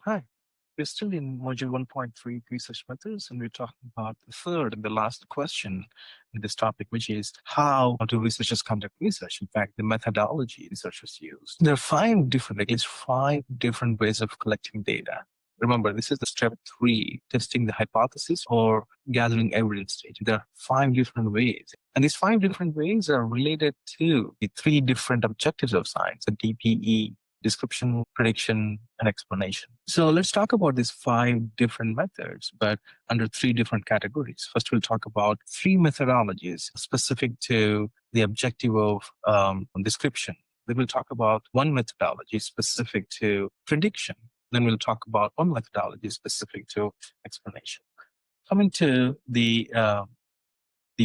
Hi, we're still in module 1.3 research methods, and we're talking about the third and the last question in this topic, which is how do researchers conduct research? In fact, the methodology researchers use. There are at least five different ways of collecting data. Remember, this is the step three, testing the hypothesis or gathering evidence stage. There are five different ways. And these five different ways are related to the three different objectives of science, the DPE, description, prediction, and explanation. So let's talk about these five different methods, but under three different categories. First, we'll talk about three methodologies specific to the objective of description. Then we'll talk about one methodology specific to prediction. Then we'll talk about one methodology specific to explanation. Coming to the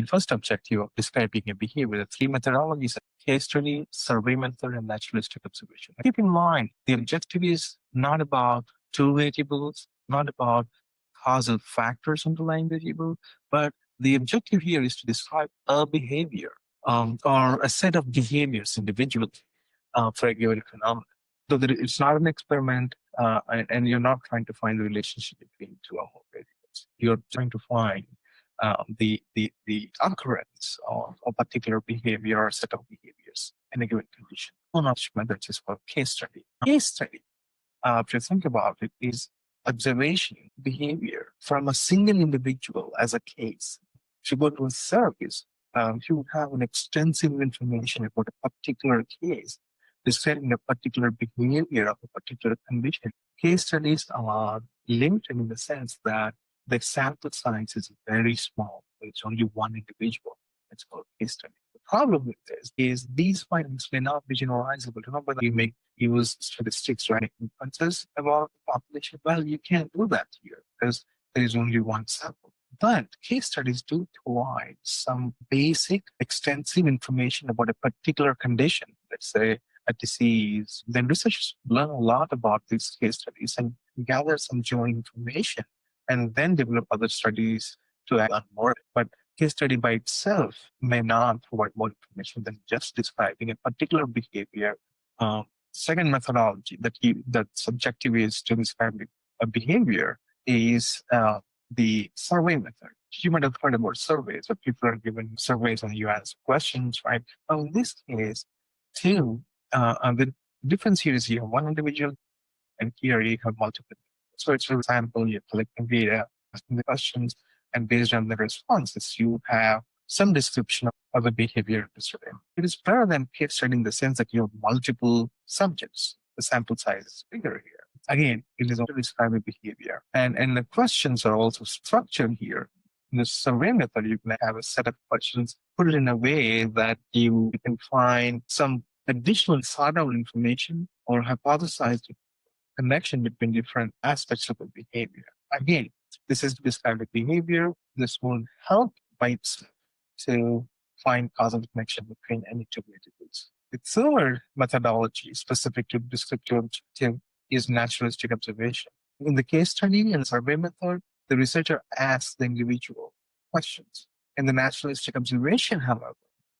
first objective of describing a behavior, the three methodologies: case study, survey method, and naturalistic observation. Keep in mind, the objective is not about two variables, not about causal factors underlying variable, but the objective here is to describe a behavior or a set of behaviors individually for a given phenomenon. So that it's not an experiment, and you're not trying to find the relationship between two or more variables. You're trying to find the occurrence of a particular behavior or set of behaviors in a given condition. One of methods is called case study. Case study, if you think about it, is observation behavior from a single individual as a case. If you go to a service, you would have an extensive information about a particular case, describing a particular behavior of a particular condition. Case studies are limited in the sense that the sample size is very small. It's only one individual. It's called case study. The problem with this is these findings may not be generalizable. Remember that you make use statistics, right? Inferences about the population. Well, you can't do that here because there is only one sample. But case studies do provide some basic, extensive information about a particular condition. Let's say a disease. Then researchers learn a lot about these case studies and gather some joint information and then develop other studies to add on more. But case study by itself may not provide more information than just describing a particular behavior. Second methodology that subjective is to describe a behavior is the survey method. You might have heard about surveys, but people are given surveys and you answer questions, right? Well, in this case, the difference here is you have one individual and here you have multiple. So it's for example, you're collecting data, asking the questions, and based on the responses, you have some description of the behavior to survey. It is better than case study in the sense that you have multiple subjects. The sample size is bigger here. Again, it is only describing behavior. And the questions are also structured here. In the survey method, you can have a set of questions, put it in a way that you can find some additional sought out information or hypothesized connection between different aspects of the behavior. Again, this is to describe the behavior. This will help by itself to find causal connection between any two variables. The third methodology specific to descriptive objective is naturalistic observation. In the case study and survey method, the researcher asks the individual questions. In the naturalistic observation, however,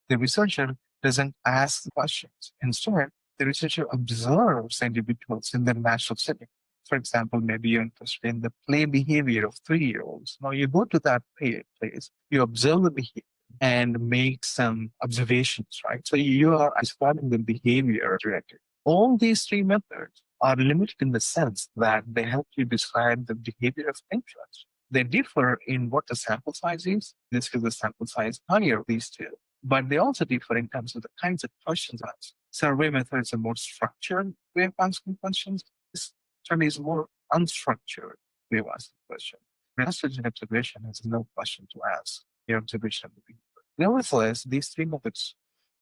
the researcher doesn't ask the questions. Instead, the researcher observes individuals in their natural setting. For example, maybe you're interested in the play behavior of 3-year-olds. Now you go to that place, you observe the behavior and make some observations, right? So you are describing the behavior directly. All these three methods are limited in the sense that they help you describe the behavior of interest. They differ in what the sample size is. This is the sample size higher of these two. But they also differ in terms of the kinds of questions asked. Survey method is a more structured way of asking questions. This study is a more unstructured way of asking questions. Research and observation has no question to ask. Your observation of the behavior. Nevertheless, these three methods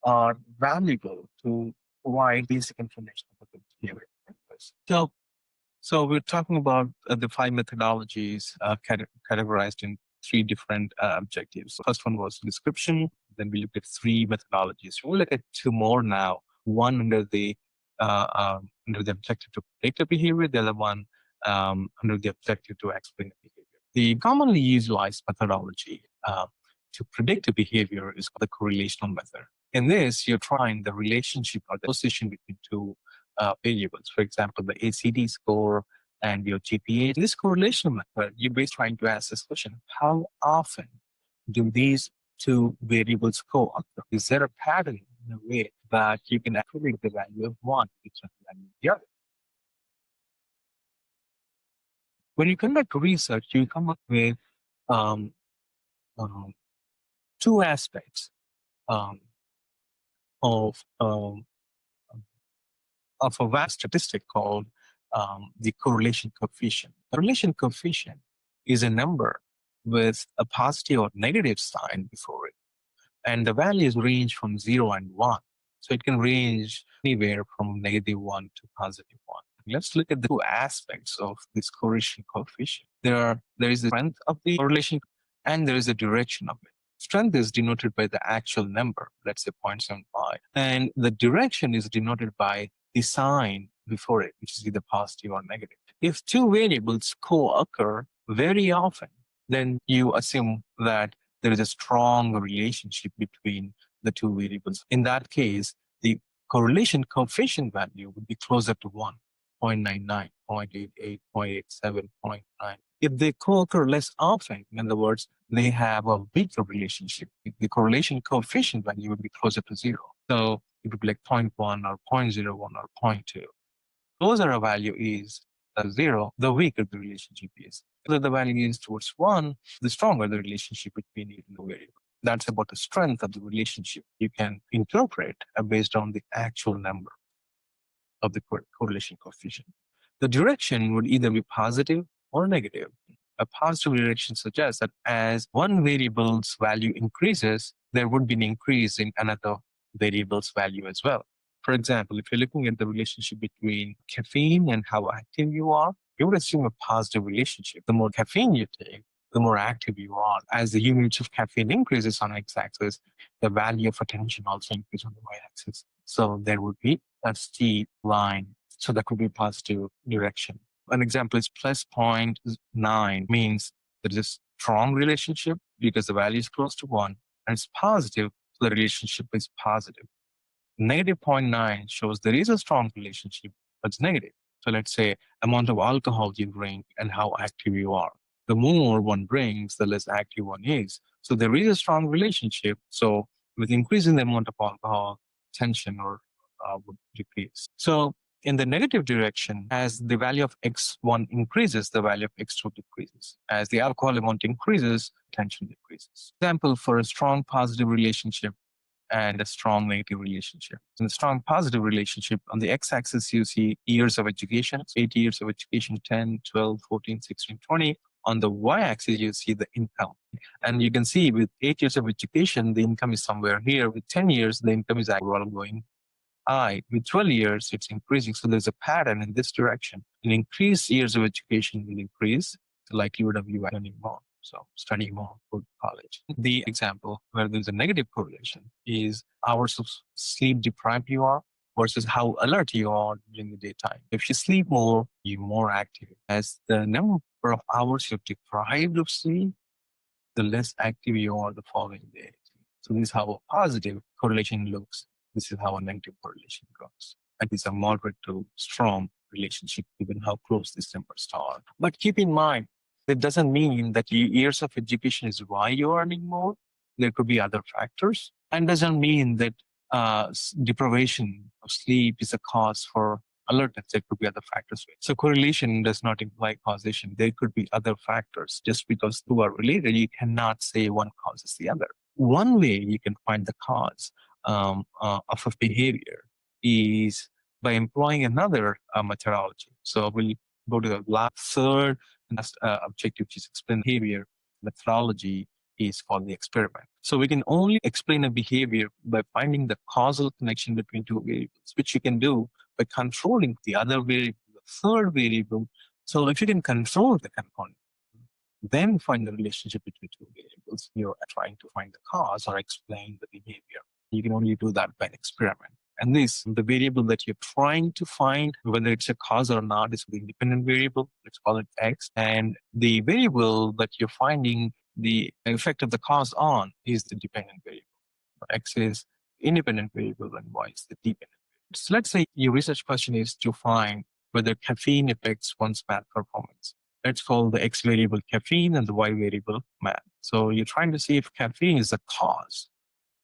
are valuable to provide basic information about the behavior. So we're talking about the five methodologies categorized in three different objectives. The first one was description. Then we looked at three methodologies. We'll look at two more now. One under the objective to predict a behavior. The other one under the objective to explain a behavior. The commonly utilized methodology to predict a behavior is called the correlational method. In this, you're trying the relationship or the association between two variables. For example, the ACD score and your GPA. This correlation method, you're basically trying to ask this question: how often do these two variables co-occur? Is there a pattern in a way that you can attribute the value of one to the value of the other? When you conduct research, you come up with um, um, two aspects um, of um, of a vast statistic called the correlation coefficient. Correlation coefficient is a number with a positive or negative sign before it, and the values range from 0 and 1. So it can range anywhere from -1 to +1. Let's look at the two aspects of this correlation coefficient. There is the strength of the correlation and there is the direction of it. Strength is denoted by the actual number, let's say 0.75, and the direction is denoted by the sign before it, which is either positive or negative. If two variables co-occur very often, then you assume that there is a strong relationship between the two variables. In that case, the correlation coefficient value would be closer to 1, 0.99, 0.88, 0.87, 0.9. If they co-occur less often, in other words, they have a weaker relationship, the correlation coefficient value would be closer to 0. So it would be like 0.1 or 0.01 or 0.2. Closer a value is 0, the weaker the relationship is. So the value is towards 1, the stronger the relationship between it and the variable. That's about the strength of the relationship you can interpret based on the actual number of the correlation coefficient. The direction would either be positive or negative. A positive direction suggests that as one variable's value increases, there would be an increase in another variable's value as well. For example, if you're looking at the relationship between caffeine and how active you are, you would assume a positive relationship. The more caffeine you take, the more active you are. As the units of caffeine increases on x-axis, the value of attention also increases on the y-axis. So there would be a steep line. So that could be positive direction. An example is plus 0.9 means there is a strong relationship because the value is close to 1, and it's positive, so the relationship is positive. Negative 0.9 shows there is a strong relationship, but it's negative. So let's say amount of alcohol you drink and how active you are. The more one drinks, the less active one is. So there is a strong relationship. So with increasing the amount of alcohol, tension would decrease. So in the negative direction, as the value of x1 increases, the value of x2 decreases. As the alcohol amount increases, tension decreases. Example for a strong positive relationship and a strong negative relationship. In a strong positive relationship, on the x-axis, you see years of education, 8 years of education, 10, 12, 14, 16, 20. On the y-axis, you see the income. And you can see with 8 years of education, the income is somewhere here. With 10 years, the income is actually going high. With 12 years, it's increasing. So there's a pattern in this direction. In increased years of education will increase the likelihood of you learning more. So study more, go to college. The example where there's a negative correlation is hours of sleep deprived you are versus how alert you are during the daytime. If you sleep more, you're more active. As the number of hours you're deprived of sleep, the less active you are the following day. So this is how a positive correlation looks. This is how a negative correlation goes. And it's a moderate to strong relationship, given how close these numbers are. But keep in mind, it doesn't mean that years of education is why you're earning more. There could be other factors. And doesn't mean that deprivation of sleep is a cause for alertness. There could be other factors. So correlation does not imply causation. There could be other factors. Just because two are related, you cannot say one causes the other. One way you can find the cause of a behavior is by employing another methodology. So we'll go to the third objective, which is explain behavior. Methodology is called the experiment. So we can only explain a behavior by finding the causal connection between two variables, which you can do by controlling the other variable, the third variable. So if you can control the component, then find the relationship between two variables. You're trying to find the cause or explain the behavior. You can only do that by an experiment. And the variable that you're trying to find, whether it's a cause or not, is the independent variable. Let's call it X. And the variable that you're finding the effect of the cause on is the dependent variable. X is independent variable and Y is the dependent variable. So let's say your research question is to find whether caffeine affects one's math performance. Let's call the X variable caffeine and the Y variable math. So you're trying to see if caffeine is the cause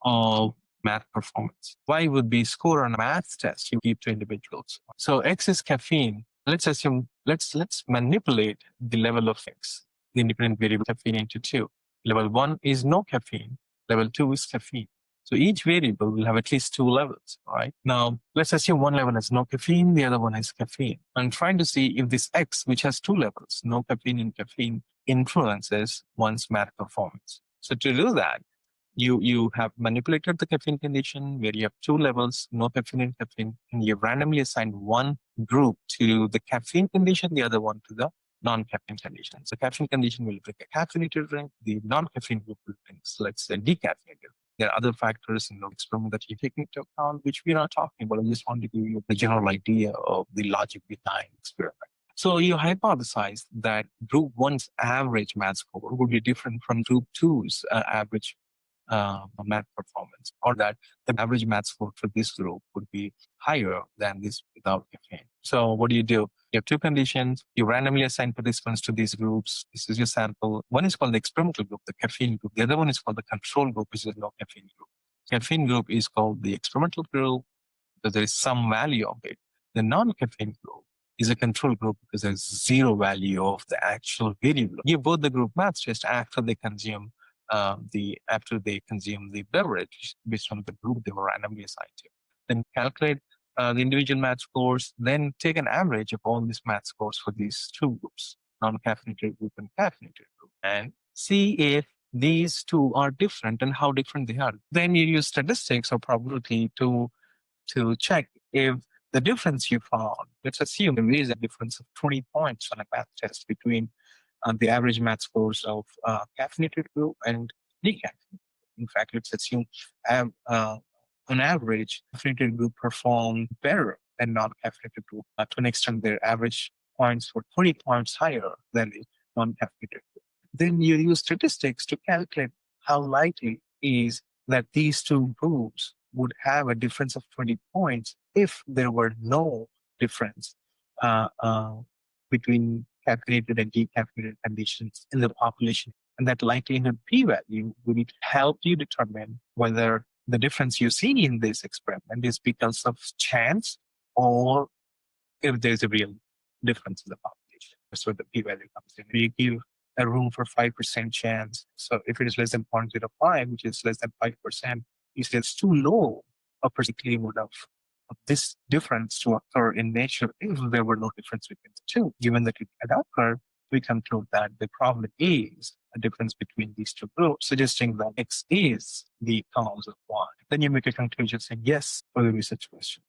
of math performance. Y would be score on a math test you give to individuals. So X is caffeine. Let's assume, let's manipulate the level of X, the independent variable caffeine, into two. Level 1 is no caffeine. Level 2 is caffeine. So each variable will have at least two levels, right? Now, let's assume one level has no caffeine, the other one has caffeine. I'm trying to see if this X, which has two levels, no caffeine and caffeine, influences one's math performance. So to do that, you have manipulated the caffeine condition where you have two levels, no caffeine and caffeine, and you've randomly assigned one group to the caffeine condition, the other one to the non-caffeine condition. So caffeine condition will bring a caffeinated drink, the non-caffeine group will bring, let's say, decaffeinated. There are other factors in the experiment that you take into account, which we're not talking about. I just want to give you the general idea of the logic behind the experiment. So you hypothesize that group 1's average math score would be different from group 2's average math performance, or that the average math score for this group would be higher than this without caffeine. So what do? You have two conditions. You randomly assign participants to these groups. This is your sample. One is called the experimental group, the caffeine group. The other one is called the control group, which is no caffeine group. Caffeine group is called the experimental group because there is some value of it. The non-caffeine group is a control group because there's zero value of the actual variable. Give both the group math test after they consume the beverage based on the group they were randomly assigned to. Then calculate the individual math scores, then take an average of all these math scores for these two groups, non-caffeinated group and caffeinated group, and see if these two are different and how different they are. Then you use statistics or probability to check if the difference you found, let's assume there is a difference of 20 points on a math test between the average math scores of caffeinated group and decaffeinated. In fact, let's assume on average, caffeinated group performed better than non-caffeinated group. To an extent, their average points were 20 points higher than the non-caffeinated group. Then you use statistics to calculate how likely is that these two groups would have a difference of 20 points if there were no difference between caffeinated and decaffeinated conditions in the population. And that likelihood p-value will help you determine whether the difference you see in this experiment is because of chance or if there's a real difference in the population. So the p-value comes in. You give a room for 5% chance. So if it is less than 0.05, which is less than 5%, you say it's too low a likelihood of this difference to occur in nature if there were no difference between the two. Given that it had occurred, we conclude that there probably is a difference between these two groups, suggesting that X is the cause of Y. Then you make a conclusion saying yes for the research question.